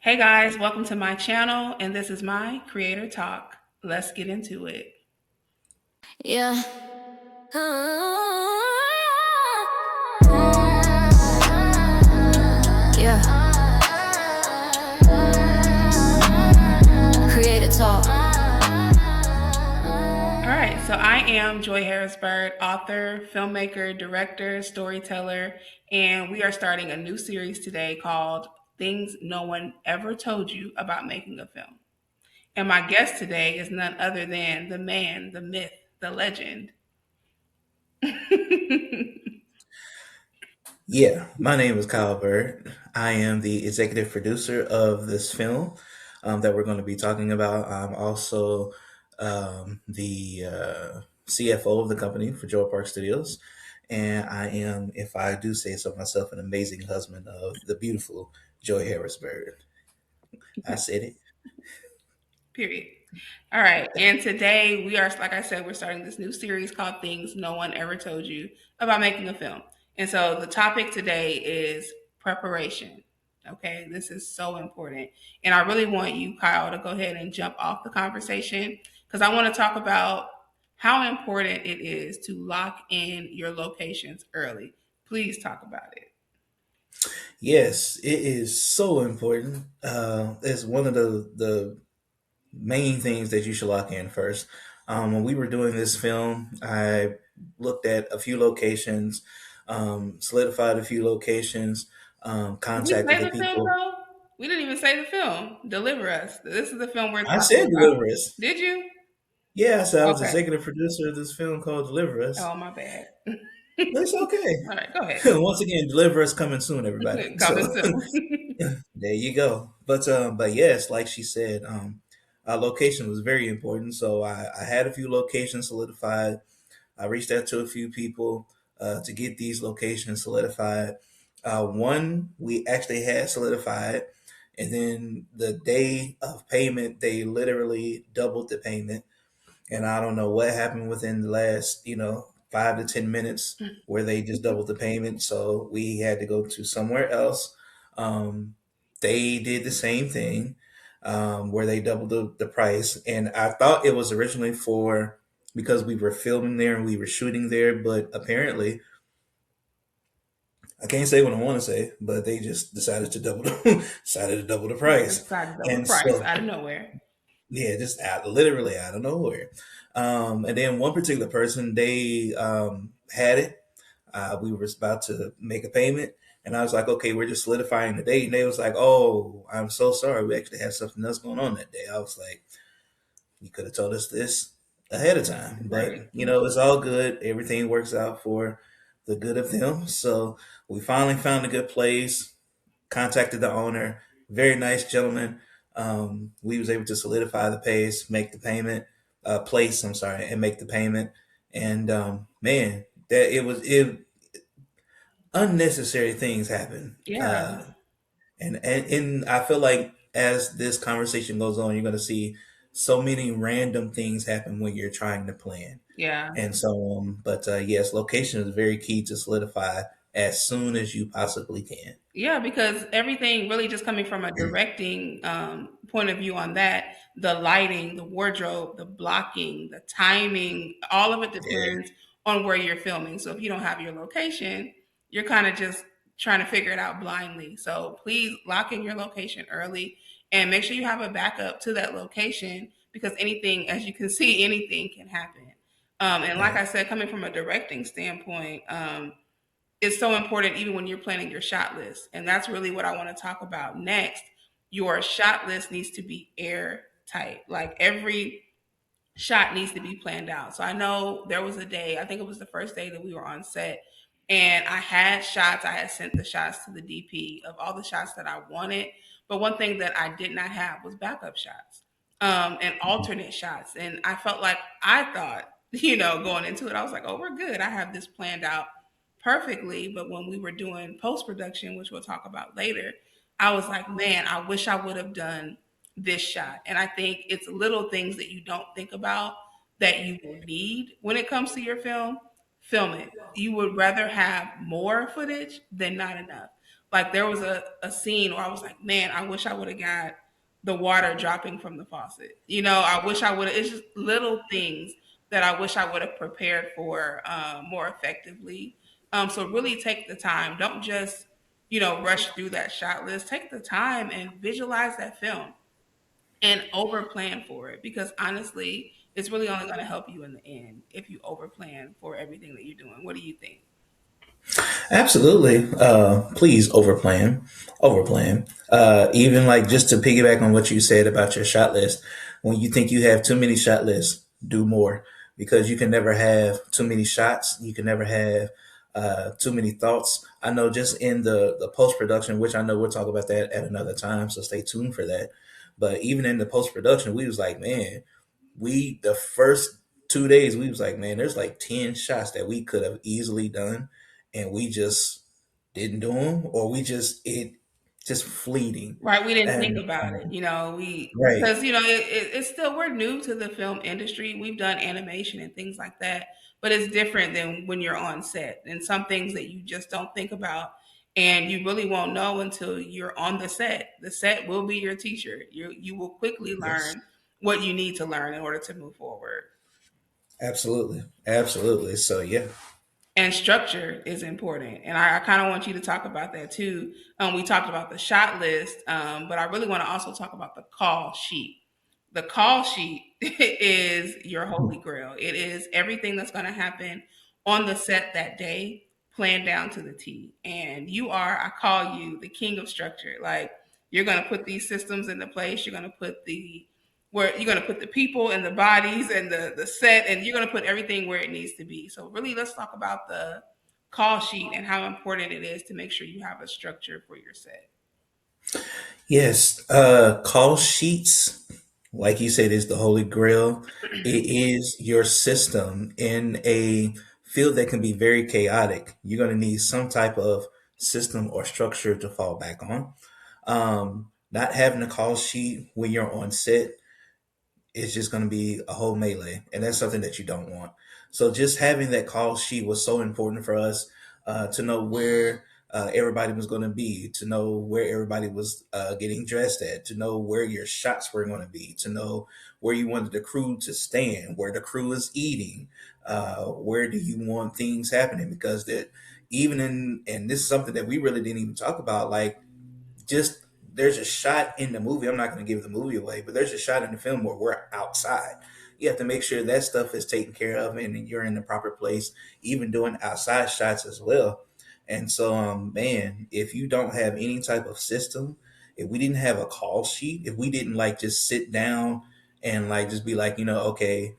Hey guys, welcome to my channel, and this is my creator talk. Let's get into it. Yeah. Yeah. Create a talk. All right, so I am Joy Harrisburg, author, filmmaker, director, storyteller, and we are starting a new series today called Things No One Ever Told You About Making a Film. And my guest today is none other than the man, the myth, the legend. Yeah, my name is Kyle Bird. I am the executive producer of this film that we're going to be talking about. I'm also the CFO of the company for Joe Park Studios. And I am, if I do say so myself, an amazing husband of the beautiful Joy Harrisburg. I said it. Period. All right. And today we are, like I said, we're starting this new series called Things No One Ever Told You About Making a Film. And so the topic today is preparation. Okay. This is so important. And I really want you, Kyle, to go ahead and jump off the conversation because I want to talk about how important it is to lock in your locations early. Please talk about it. Yes, it is so important. It's one of the main things that you should lock in first. When we were doing this film, I looked at a few locations, solidified a few locations, Did we contacted say the the film people. though? We didn't even say the film. Deliver Us. This is the film we're I talking said about. Deliver Us. Did you? Yeah, I said I was Okay. executive producer of this film called Deliver Us. Oh, my bad. But it's All right, go ahead. okay. Once again, Deliver Us coming soon, everybody. Coming So soon. there you go. But yes, like she said, our location was very important. So I had a few locations solidified. I reached out to a few people to get these locations solidified. One we actually had solidified, and then the day of payment, they literally doubled the payment. And I don't know what happened within the last, 5 to 10 minutes where they just doubled the payment. So we had to go to somewhere else. Um, they did the same thing where they doubled the price. And I thought it was originally for because we were filming there and we were shooting there, but apparently I can't say what I want to say, but they just decided to decided to double the They price. decided to double the And price so out of nowhere. yeah, just literally out of nowhere. And then one particular person, they had it. We were about to make a payment, and I was like, "Okay, we're just solidifying the date." And they was like, "Oh, I'm so sorry. We actually had something else going on that day." I was like, "You could have told us this ahead of time." But Right. it's all good. Everything works out for the good of them. So we finally found a good place, contacted the owner, very nice gentleman. We was able to solidify the pace, make the payment, place. I'm sorry, and make the payment. And man, that it unnecessary things happen. Yeah. And I feel like as this conversation goes on, you're going to see so many random things happen when you're trying to plan. Yeah. And so, but yes, location is very key to solidify as soon as you possibly can. Yeah, because everything really just coming from a directing point of view on that, the lighting, the wardrobe, the blocking, the timing, all of it Yeah. depends on where you're filming. So if you don't have your location, you're kind of just trying to figure it out blindly. So please lock in your location early and make sure you have a backup to that location because anything, as you can see, anything can happen. And like Right. I said, coming from a directing standpoint, it's so important even when you're planning your shot list. And that's really what I want to talk about next. Your shot list needs to be airtight. Like every shot needs to be planned out. So I know there was a day, I think it was the first day that we were on set, and I had shots, I had sent the shots to the DP of all the shots that I wanted. But one thing that I did not have was backup shots and alternate shots. And I felt like I thought, going into it, I was like, oh, we're good. I have this planned out perfectly. But when we were doing post production, which we'll talk about later, I was like, man, I wish I would have done this shot. And I think it's little things that you don't think about that you need when it comes to your film. Film it. You would rather have more footage than not enough. Like there was a scene where I was like, man, I wish I would have got the water dropping from the faucet. I wish I would have. It's just little things that I wish I would have prepared for more effectively. So really take the time. Don't just rush through that shot list. Take the time and visualize that film and over plan for it, because honestly, it's really only going to help you in the end if you over plan for everything that you're doing. What do you think? Absolutely. Please overplan, overplan. Even like just to piggyback on what you said about your shot list, when you think you have too many shot lists, do more, because you can never have too many shots. You can never have too many thoughts. I know just in the post production, which I know we'll talk about that at another time, so stay tuned for that. But even in the post production, we was like, man, we the first 2 days we was like, man, there's like 10 shots that we could have easily done, and we just didn't do them, or we just fleeting. Right, we didn't think And about it. We right. because it's still, we're new to the film industry. We've done animation and things like that, but it's different than when you're on set. And some things that you just don't think about, and you really won't know until you're on the set. The set will be your teacher. You will quickly Yes. learn what you need to learn in order to move forward. Absolutely. Absolutely. So yeah. And structure is important, and I kind of want you to talk about that too. We talked about the shot list, but I really want to also talk about the call sheet. The call sheet is your holy grail. It is everything that's going to happen on the set that day, planned down to the T. And I call you the king of structure. Like, you're going to put these systems into place. You're going to put the people and the bodies and the set, and you're going to put everything where it needs to be. So really, let's talk about the call sheet and how important it is to make sure you have a structure for your set. Yes. Call sheets, like you said, is the holy grail. It is your system in a field that can be very chaotic. You're going to need some type of system or structure to fall back on. Not having a call sheet when you're on set, it's just going to be a whole melee, and that's something that you don't want. So just having that call sheet was so important for us, to know where everybody was going to be, to know where everybody was getting dressed at, to know where your shots were going to be, to know where you wanted the crew to stand, where the crew is eating, where do you want things happening, because that even in and this is something that we really didn't even talk about, like just there's a shot in the movie. I'm not going to give the movie away, but there's a shot in the film where we're outside. You have to make sure that stuff is taken care of and you're in the proper place, even doing outside shots as well. And so, man, if you don't have any type of system, if we didn't have a call sheet, if we didn't like just sit down and like just be like, okay,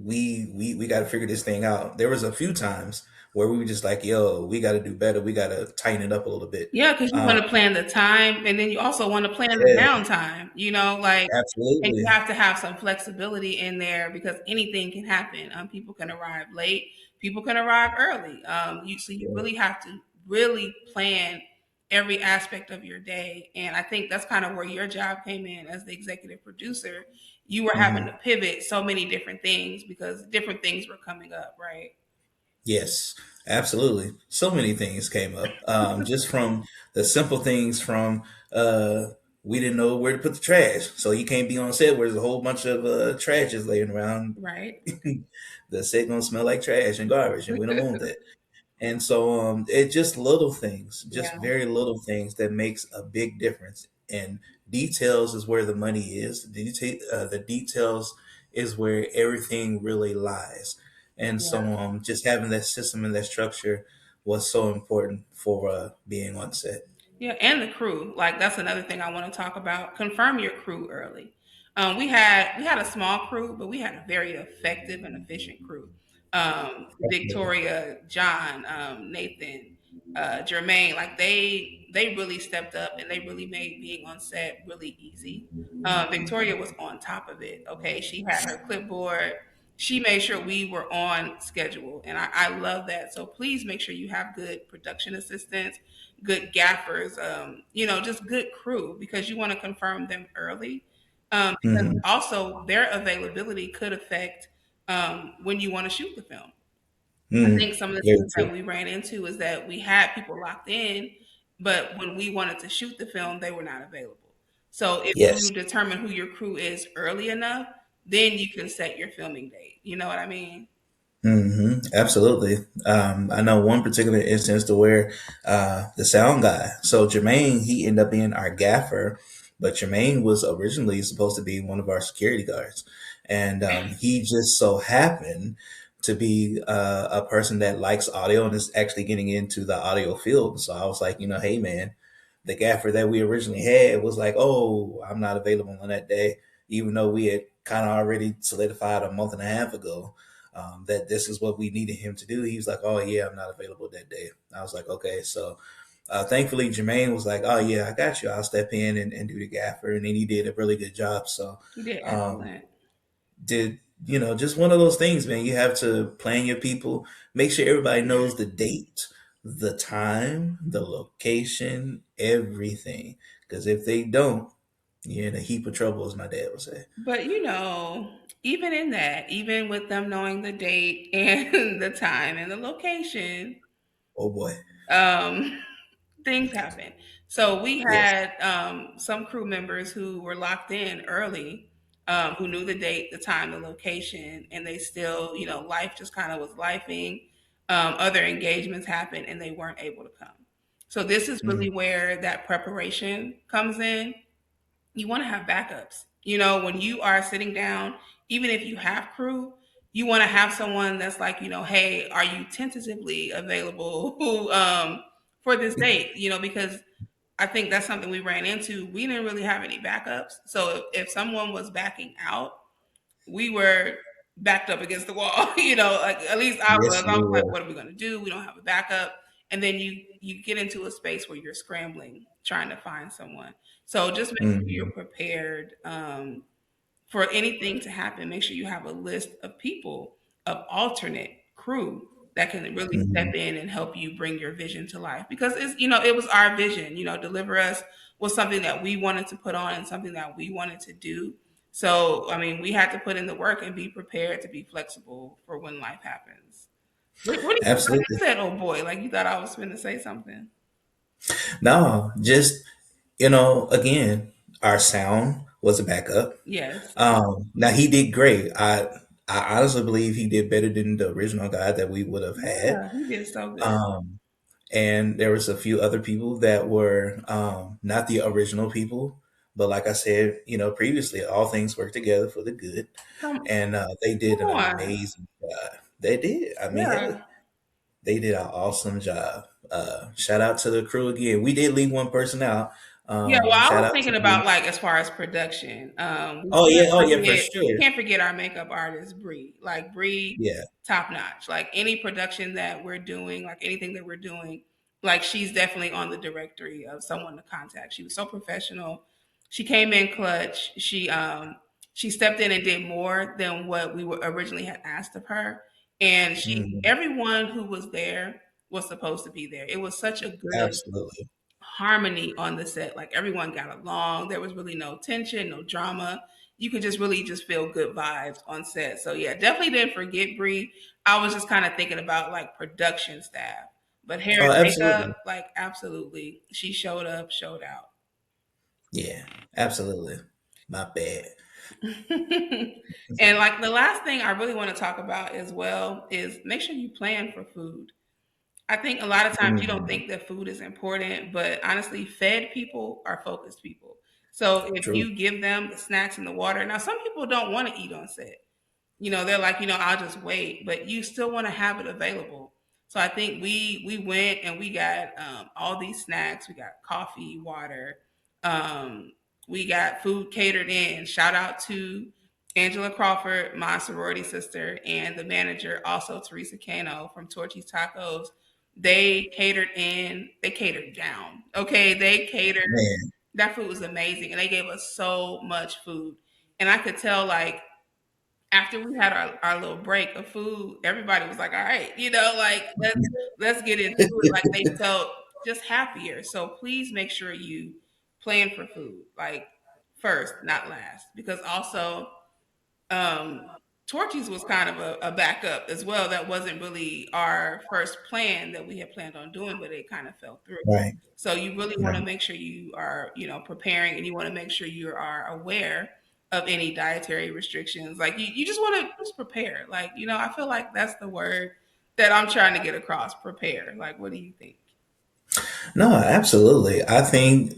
we got to figure this thing out. There was a few times where we were just like, yo, we got to do better. We got to tighten it up a little bit. Yeah, because you Um, want to plan the time, and then you also want to plan the yeah, downtime. And you absolutely. have to have some flexibility in there because anything can happen. People can arrive late. People can arrive early. So you Yeah. really have to really plan every aspect of your day. And I think that's kind of where your job came in as the executive producer. You were having to Mhm. pivot so many different things because different things were coming up, right? Yes, absolutely. So many things came up, just from the simple things from we didn't know where to put the trash, so you can't be on set where there's a whole bunch of trash just laying around. Right. The set gonna smell like trash and garbage, and we don't want that. And so it just little things, just Yeah. very little things that makes a big difference. And details is where the money is. The details is where everything really lies. And so Yeah. just having that system and that structure was so important for being on set. Yeah, and the crew. Like that's another thing I want to talk about. Confirm your crew early. We had a small crew, but we had a very effective and efficient crew. Victoria, John, Nathan, Jermaine, like they really stepped up and they really made being on set really easy. Victoria was on top of it. Okay, she had her clipboard. She made sure we were on schedule, and I love that. So please make sure you have good production assistants, good gaffers, just good crew because you want to confirm them early. Because Hmm. also their availability could affect when you want to shoot the film. I Mm, think some of the very things true. that we ran into is that we had people locked in, but when we wanted to shoot the film, they were not available. So if Yes. you determine who your crew is early enough, then you can set your filming date. You know what I mean? Absolutely. I know one particular instance to where the sound guy, so Jermaine, he ended up being our gaffer, but Jermaine was originally supposed to be one of our security guards. And he just so happened to be a person that likes audio and is actually getting into the audio field. So I was like, hey, man, the gaffer that we originally had was like, oh, I'm not available on that day, even though we had kind of already solidified a month and a half ago that this is what we needed him to do. He was like, "Oh yeah, I'm not available that day." I was like, "Okay." So thankfully, Jermaine was like, "Oh yeah, I got you. I'll step in and do the gaffer," and then he did a really good job. So You did um, excellent. did just one of those things, man. You have to plan your people, make sure everybody knows the date, the time, the location, everything. Because if they don't, you're in a heap of trouble, as my dad would say. But even in that, even with them knowing the date and the time and the location, Oh boy, um, things happen. So we yes. had some crew members who were locked in early, who knew the date, the time, the location, and they still, life just kind of was lifing. Other engagements happened and they weren't able to come. So this is really Mhm. where that preparation comes in. You want to have backups. When you are sitting down, even if you have crew, you want to have someone that's like, hey, are you tentatively available for this date? Because I think that's something we ran into. We didn't really have any backups. So if someone was backing out, we were backed up against the wall. Like at least I was. Yes, I we was like, were. what are we gonna do? We don't have a backup. And then you get into a space where you're scrambling, trying to find someone. So just make sure you're Mhm. prepared. For anything to happen, make sure you have a list of people, of alternate crew that can really step Mhm. in and help you bring your vision to life. Because it was our vision. Deliver Us was something that we wanted to put on and something that we wanted to do. So, I mean, we had to put in the work and be prepared to be flexible for when life happens. What do you think? You Absolutely. said, "Oh boy," like you thought I was going to say something. No, just again, our sound was a backup. Yes. Now he did great. I honestly believe he did better than the original guy that we would have had. Yeah, he did so good. Um, and there was a few other people that were not the original people, but like I said, previously, all things work together for the good, Come, and they did come an on. amazing job. They did. I mean, hey, Yeah. they did an awesome job. Shout out to the crew again. We did leave one person out. Yeah, well, I Shout was out to thinking Bree. about like as far as production. Oh yeah, for We sure. can't forget our makeup artist Bree. Like Bree, Yeah. top notch. Like any production that we're doing, like anything that we're doing, like she's definitely on the directory of someone to contact. She was so professional. She came in clutch. She stepped in and did more than what we were originally had asked of her. And Mhm. everyone who was there was supposed to be there. It was such a good Absolutely. harmony on the set. Like everyone got along. There was really no tension, no drama. You could just really just feel good vibes on set. So yeah, definitely didn't forget Bree. I was just kind of thinking about like production staff. But hair Oh, and absolutely. makeup, like absolutely. She showed up, showed out. Yeah, absolutely. My bad. And like the last thing I really want to talk about as well is make sure you plan for food. I think a lot of times you don't Mhm. think that food is important, but honestly, fed people are focused people. So if True. you give them the snacks and the water, now some people don't want to eat on set. They're like, I'll just wait, but you still want to have it available. So I think we went and we got all these snacks. We got coffee, water. Um, we got food catered in. Shout out to Angela Crawford, my sorority sister, and the manager, also Teresa Cano from Torchy's Tacos. They catered in. They catered down. Okay, they catered. Man. That food was amazing, and they gave us so much food. And I could tell, like after we had our little break of food, everybody was like, all right, like let's get into it. Like they felt just happier. So please make sure you plan for food, like first, not last. Because also, um, Torchies was kind of a backup as well. That wasn't really our first plan that we had planned on doing, but it kind of fell through. Right. So you really want to Right. make sure you are, preparing, and you want to make sure you are aware of any dietary restrictions. Like you just want to just prepare. Like, I feel like that's the word that I'm trying to get across. Prepare. Like, what do you think? No, absolutely. I think,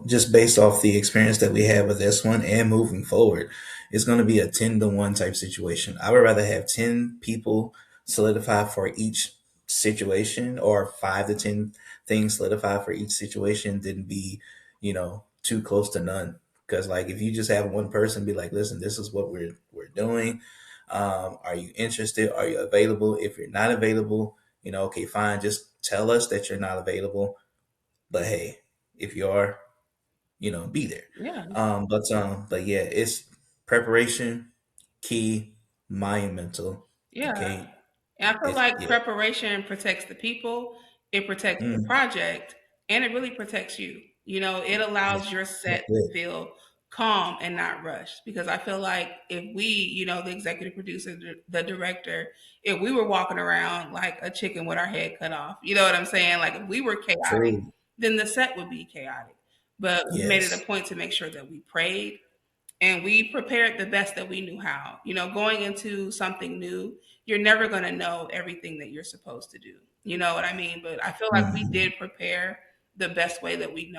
just based off the experience that we had with this one and moving forward, it's going to be a 10 to 1 type situation. I would rather have 10 people solidify for each situation, or 5 to 10 things solidify for each situation, than be, too close to none. Because, like, if you just have one person be like, listen, this is what we're doing. Are you interested? Are you available? If you're not available, okay, fine. Just tell us that you're not available. But hey, if you are, be there. Yeah. But yeah, it's preparation, key, monumental. Yeah. Okay, And I feel it's like yeah. preparation protects the people, it protects the Mm, project, and it really protects you. It yeah, allows your that's set to good. feel calm and not rushed. Because I feel like if we, the executive producer, the director, if we were walking around like a chicken with our head cut off, you know what I'm saying? Like if we were chaotic, True. then the set would be chaotic. But we made it a Yes. point to make sure that we prayed and we prepared the best that we knew how. Going into something new, you're never going to know everything that you're supposed to do. You know what I mean? But I feel like we Hmm. did prepare the best way that we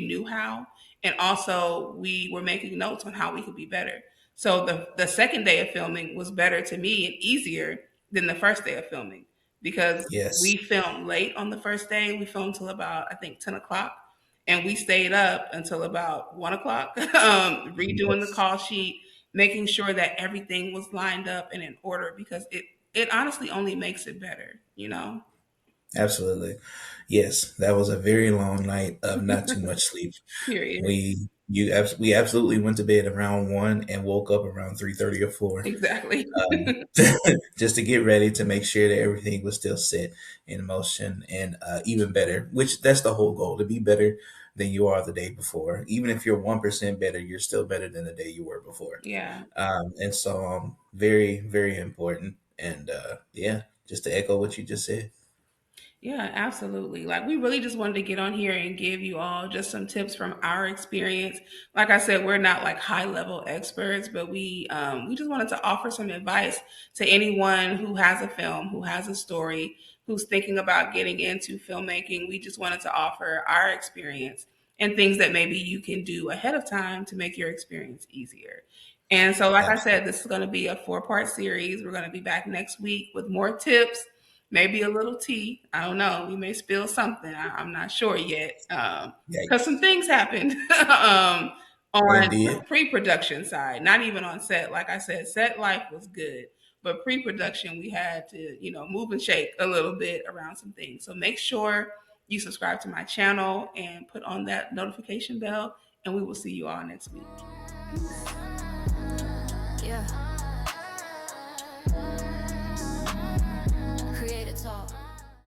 knew how, and also we were making notes on how we could be better. So the second day of filming was better to me and easier than the first day of filming because Yes. we filmed late on the first day. We filmed till about I think 10 o'clock, and we stayed up until about 1 o'clock, redoing the Yes. call sheet, making sure that everything was lined up and in order because it honestly only makes it better. Absolutely. Yes, that was a very long night of not too much sleep. Period. We absolutely went to bed around 1 and woke up around 3:30 or 4. Exactly. um, just to get ready to make sure that everything was still set in motion, and even better, which that's the whole goal, to be better than you are the day before. Even if you're 1% better, you're still better than the day you were before. Yeah. And so, very, very important. And yeah, just to echo what you just said. Yeah, absolutely. Like we really just wanted to get on here and give you all just some tips from our experience. Like I said, we're not like high level experts, but we just wanted to offer some advice to anyone who has a film, who has a story, who's thinking about getting into filmmaking. We just wanted to offer our experience and things that maybe you can do ahead of time to make your experience easier. And so, like I said, Absolutely. this is going to be a 4-part series. We're going to be back next week with more tips, maybe a little tea. I don't know. We may spill something. I'm not sure yet because some Yikes. things happened It on the did. pre-production side, not even on set. Like I said, set life was good, but pre-production we had to move and shake a little bit around some things. So make sure you subscribe to my channel and put on that notification bell, and we will see you all next week. Peace.